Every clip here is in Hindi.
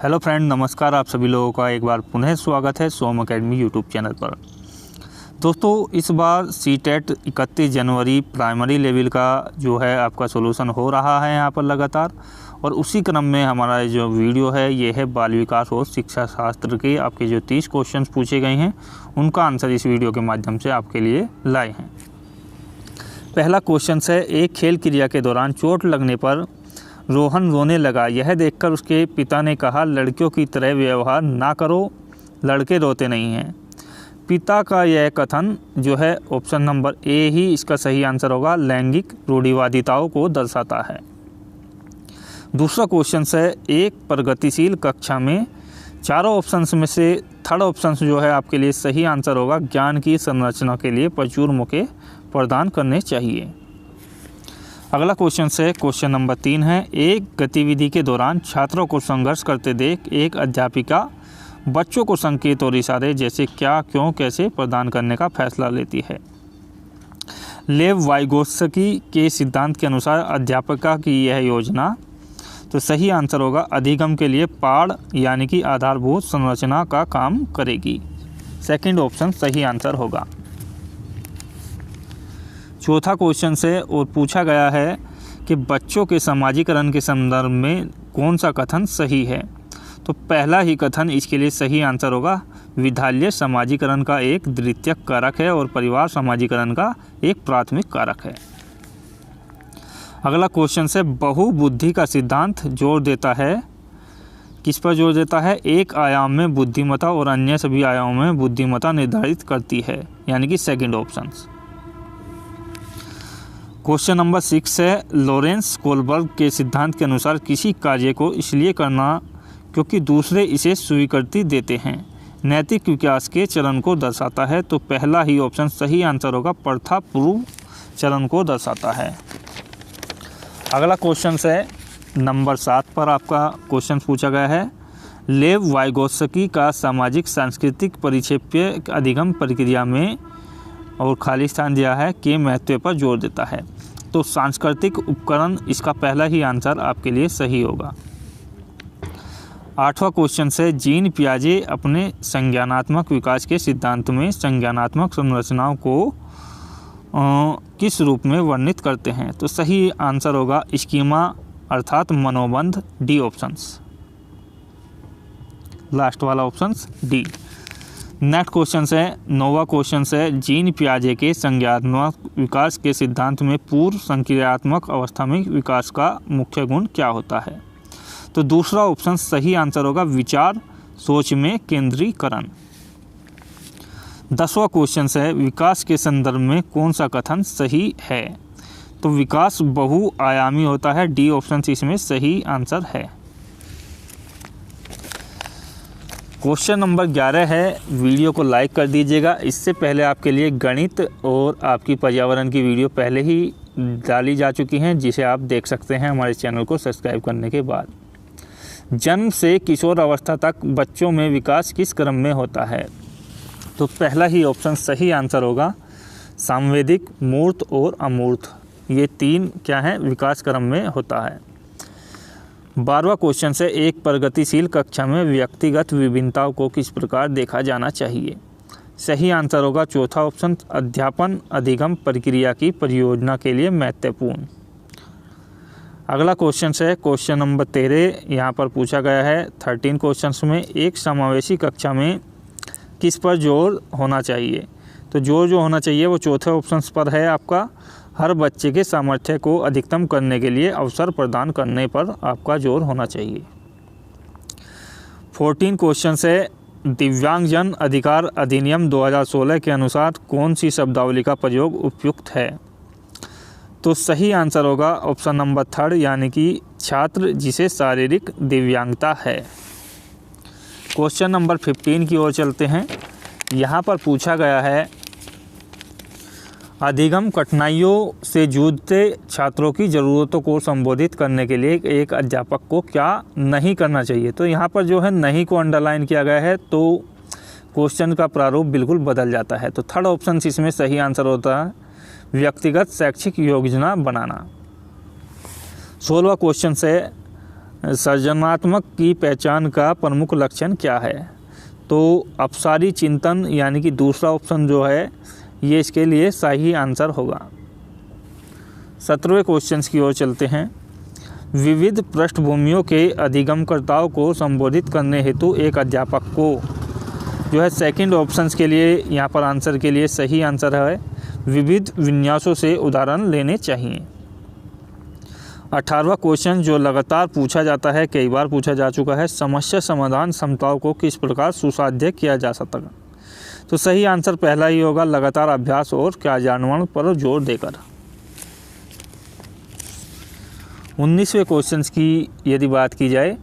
हेलो फ्रेंड, नमस्कार। आप सभी लोगों का एक बार पुनः स्वागत है सोम अकेडमी यूट्यूब चैनल पर। दोस्तों, इस बार सीटेट 31 जनवरी प्राइमरी लेवल का जो है आपका सॉल्यूशन हो रहा है यहाँ पर लगातार, और उसी क्रम में हमारा जो वीडियो है ये है बाल विकास और शिक्षा शास्त्र के आपके जो 30 क्वेश्चन पूछे गए हैं उनका आंसर इस वीडियो के माध्यम से आपके लिए लाए हैं। पहला क्वेश्चन है, एक खेल क्रिया के दौरान चोट लगने पर रोहन रोने लगा। यह देखकर उसके पिता ने कहा, लड़कियों की तरह व्यवहार ना करो, लड़के रोते नहीं हैं। पिता का यह कथन जो है ऑप्शन नंबर ए ही इसका सही आंसर होगा, लैंगिक रूढ़िवादिताओं को दर्शाता है। दूसरा क्वेश्चन है, एक प्रगतिशील कक्षा में चारों ऑप्शंस में से थर्ड ऑप्शन जो है आपके लिए सही आंसर होगा, ज्ञान की संरचना के लिए प्रचुर मौके प्रदान करने चाहिए। अगला क्वेश्चन है, क्वेश्चन नंबर 3 है, एक गतिविधि के दौरान छात्रों को संघर्ष करते देख एक अध्यापिका बच्चों को संकेत और इशारे जैसे क्या, क्यों, कैसे प्रदान करने का फैसला लेती है। लेव वाइगोत्स्की के सिद्धांत के अनुसार अध्यापिका की यह योजना, तो सही आंसर होगा अधिगम के लिए पाड़ यानी कि आधारभूत संरचना का काम करेगी। सेकंड ऑप्शन सही आंसर होगा। चौथा क्वेश्चन से और पूछा गया है कि बच्चों के समाजीकरण के संदर्भ में कौन सा कथन सही है। तो पहला ही कथन इसके लिए सही आंसर होगा, विद्यालय समाजीकरण का एक द्वितीयक कारक है और परिवार समाजीकरण का एक प्राथमिक कारक है। अगला क्वेश्चन से, बहुबुद्धि का सिद्धांत जोर देता है, किस पर जोर देता है, एक आयाम में बुद्धिमत्ता और अन्य सभी आयामों में बुद्धिमत्ता निर्धारित करती है, यानी कि सेकंड ऑप्शन। क्वेश्चन नंबर 6 है, लॉरेंस कोलबर्ग के सिद्धांत के अनुसार किसी कार्य को इसलिए करना क्योंकि दूसरे इसे स्वीकृति देते हैं, नैतिक विकास के चरण को दर्शाता है। तो पहला ही ऑप्शन सही आंसर होगा, प्रथा पूर्व चरण को दर्शाता है। अगला क्वेश्चन है नंबर 7 पर आपका क्वेश्चन पूछा गया है, लेव वाइगोत्स्की का सामाजिक सांस्कृतिक परिक्षेप्य अधिगम प्रक्रिया में और खाली स्थान दिया है के महत्व पर जोर देता है। तो सांस्कृतिक उपकरण इसका पहला ही आंसर आपके लिए सही होगा। 8वां क्वेश्चन से, जीन पियाजे अपने संज्ञानात्मक विकास के सिद्धांत में संज्ञानात्मक संरचनाओं को किस रूप में वर्णित करते हैं। तो सही आंसर होगा स्कीमा अर्थात मनोबंध, डी ऑप्शंस, लास्ट वाला ऑप्शंस डी। नेक्स्ट क्वेश्चन है 9वां क्वेश्चन है, जीन पियाजे के संज्ञानात्मक विकास के सिद्धांत में पूर्व संक्रियात्मक अवस्था में विकास का मुख्य गुण क्या होता है। तो दूसरा ऑप्शन सही आंसर होगा, विचार सोच में केंद्रीकरण। 10वां क्वेश्चन है, विकास के संदर्भ में कौन सा कथन सही है। तो विकास बहुआयामी होता है, डी ऑप्शन इसमें सही आंसर है। क्वेश्चन नंबर 11 है, वीडियो को लाइक कर दीजिएगा। इससे पहले आपके लिए गणित और आपकी पर्यावरण की वीडियो पहले ही डाली जा चुकी हैं, जिसे आप देख सकते हैं हमारे चैनल को सब्सक्राइब करने के बाद। जन्म से किशोर अवस्था तक बच्चों में विकास किस क्रम में होता है। तो पहला ही ऑप्शन सही आंसर होगा, सांवेदिक, मूर्त और अमूर्त, ये 3 क्या है विकास क्रम में होता है। 12वां क्वेश्चन से, एक प्रगतिशील कक्षा में व्यक्तिगत विभिन्नताओं को किस प्रकार देखा जाना चाहिए। सही आंसर होगा चौथा ऑप्शन, अध्यापन अधिगम प्रक्रिया की परियोजना के लिए महत्वपूर्ण। अगला क्वेश्चन है क्वेश्चन नंबर 13, यहाँ पर पूछा गया है 13 क्वेश्चन में, एक समावेशी कक्षा में किस पर जोर होना चाहिए। तो जोर जो होना चाहिए वो चौथे ऑप्शन पर है आपका, हर बच्चे के सामर्थ्य को अधिकतम करने के लिए अवसर प्रदान करने पर आपका जोर होना चाहिए। 14 क्वेश्चन है, दिव्यांगजन अधिकार अधिनियम 2016 के अनुसार कौन सी शब्दावली का प्रयोग उपयुक्त है। तो सही आंसर होगा ऑप्शन नंबर 3 यानी कि छात्र जिसे शारीरिक दिव्यांगता है। क्वेश्चन नंबर 15 की ओर चलते हैं। यहाँ पर पूछा गया है, अधिगम कठिनाइयों से जूझते छात्रों की ज़रूरतों को संबोधित करने के लिए एक अध्यापक को क्या नहीं करना चाहिए। तो यहाँ पर जो है नहीं को अंडरलाइन किया गया है, तो क्वेश्चन का प्रारूप बिल्कुल बदल जाता है। तो थर्ड ऑप्शन इसमें सही आंसर होता है, व्यक्तिगत शैक्षिक योजना बनाना। 16वां क्वेश्चन से, सृजनात्मक की पहचान का प्रमुख लक्षण क्या है? तो अपसारी चिंतन यानी कि दूसरा ऑप्शन जो है ये इसके लिए सही आंसर होगा। 17वें क्वेश्चन की ओर चलते हैं। विविध पृष्ठभूमियों के अधिगमकर्ताओं को संबोधित करने हेतु एक अध्यापक को, जो है सेकंड ऑप्शन के लिए यहाँ पर आंसर के लिए सही आंसर है, विविध विन्यासों से उदाहरण लेने चाहिए। 18वां क्वेश्चन जो लगातार पूछा जाता है, कई बार पूछा जा चुका है, समस्या समाधान क्षमताओं को किस प्रकार सुसाध्य किया जा सकता है? तो सही आंसर पहला ही होगा, लगातार अभ्यास और कार्यान्वयन पर जोर देकर। 19वें क्वेश्चन की यदि बात की जाए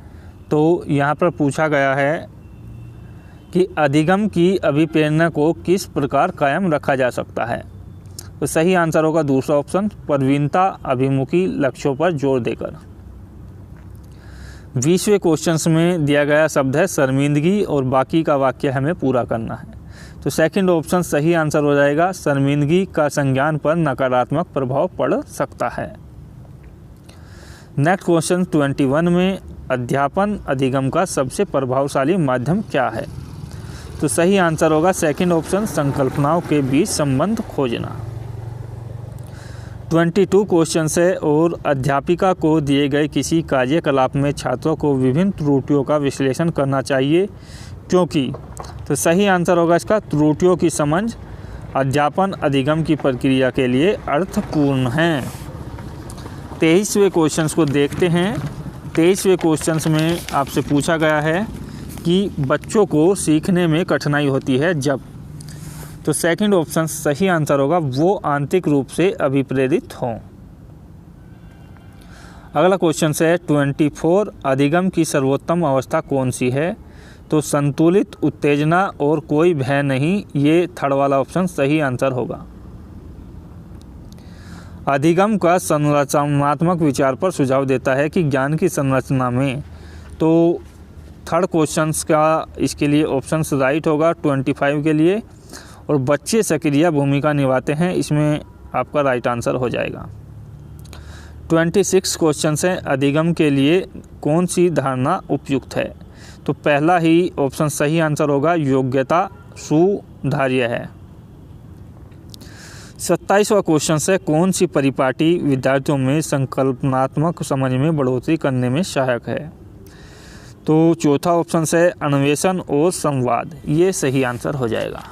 तो यहाँ पर पूछा गया है कि अधिगम की अभिप्रेरणा को किस प्रकार कायम रखा जा सकता है? तो सही आंसर होगा दूसरा ऑप्शन, प्रवीणता अभिमुखी लक्ष्यों पर जोर देकर। 20वें क्वेश्चन में दिया गया शब्द है शर्मिंदगी और बाकी का वाक्य हमें पूरा करना है। तो सेकंड ऑप्शन सही आंसर हो जाएगा, शर्मिंदगी का संज्ञान पर नकारात्मक प्रभाव पड़ सकता है। नेक्स्ट क्वेश्चन 21 में अध्यापन अधिगम का सबसे प्रभावशाली माध्यम क्या है? तो सही आंसर होगा सेकंड ऑप्शन, संकल्पनाओं के बीच संबंध खोजना। 22 क्वेश्चन है और अध्यापिका को दिए गए किसी कार्यकलाप में छात्रों को विभिन्न त्रुटियों का विश्लेषण करना चाहिए क्योंकि, तो सही आंसर होगा इसका, त्रुटियों की समझ अध्यापन अधिगम की प्रक्रिया के लिए अर्थपूर्ण है। 23वें क्वेश्चन को देखते हैं। 23वें क्वेश्चन में आपसे पूछा गया है कि बच्चों को सीखने में कठिनाई होती है जब, तो सेकंड ऑप्शन सही आंसर होगा, वो आंतरिक रूप से अभिप्रेरित हों। अगला क्वेश्चन है 24 अधिगम की सर्वोत्तम अवस्था कौन सी है? तो संतुलित उत्तेजना और कोई भय नहीं, ये थर्ड वाला ऑप्शन सही आंसर होगा। अधिगम का संरचनात्मक विचार पर सुझाव देता है कि ज्ञान की संरचना में, तो थर्ड क्वेश्चन का इसके लिए ऑप्शन राइट होगा 25 के लिए, और बच्चे सक्रिय भूमिका निभाते हैं, इसमें आपका राइट आंसर हो जाएगा। 26 क्वेश्चन है अधिगम के लिए कौन सी धारणा उपयुक्त है? तो पहला ही ऑप्शन सही आंसर होगा, योग्यता सुधार्य है। 27वां क्वेश्चन है कौन सी परिपाटी विद्यार्थियों में संकल्पनात्मक समझ में बढ़ोतरी करने में सहायक है? तो चौथा ऑप्शन है अन्वेषण और संवाद, ये सही आंसर हो जाएगा।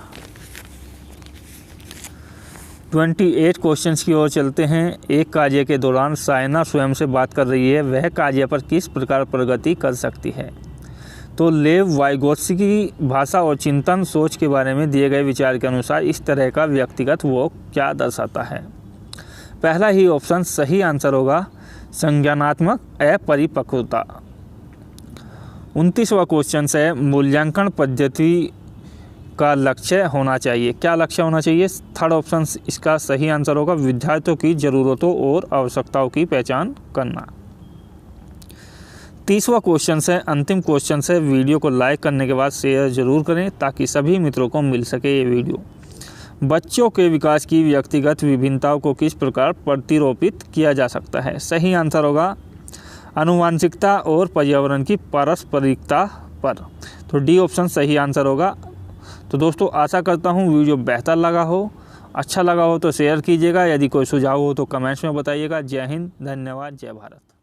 28 क्वेश्चन्स की ओर चलते हैं। एक कार्य के दौरान सायना स्वयं से बात कर रही है, वह कार्य पर किस प्रकार प्रगति कर सकती है? तो लेव वाइगोत्स्की भाषा और चिंतन सोच के बारे में दिए गए विचार के अनुसार इस तरह का व्यक्तिगत वो क्या दर्शाता है? पहला ही ऑप्शन सही आंसर होगा, संज्ञानात्मक अपरिपक्वता। 29वां क्वेश्चन है मूल्यांकन पद्धति का लक्ष्य होना चाहिए, क्या लक्ष्य होना चाहिए? थर्ड ऑप्शन इसका सही आंसर होगा, विद्यार्थियों की ज़रूरतों और आवश्यकताओं की पहचान करना। 30वां क्वेश्चन है अंतिम क्वेश्चन है, वीडियो को लाइक करने के बाद शेयर जरूर करें ताकि सभी मित्रों को मिल सके ये वीडियो। बच्चों के विकास की व्यक्तिगत विभिन्नताओं को किस प्रकार प्रतिरूपित किया जा सकता है? सही आंसर होगा आनुवांशिकता और पर्यावरण की पारस्परिकता पर, तो डी ऑप्शन सही आंसर होगा। तो दोस्तों आशा करता हूँ वीडियो बेहतर लगा हो, अच्छा लगा हो तो शेयर कीजिएगा, यदि कोई सुझाव हो तो कमेंट्स में बताइएगा। जय हिंद, धन्यवाद, जय भारत।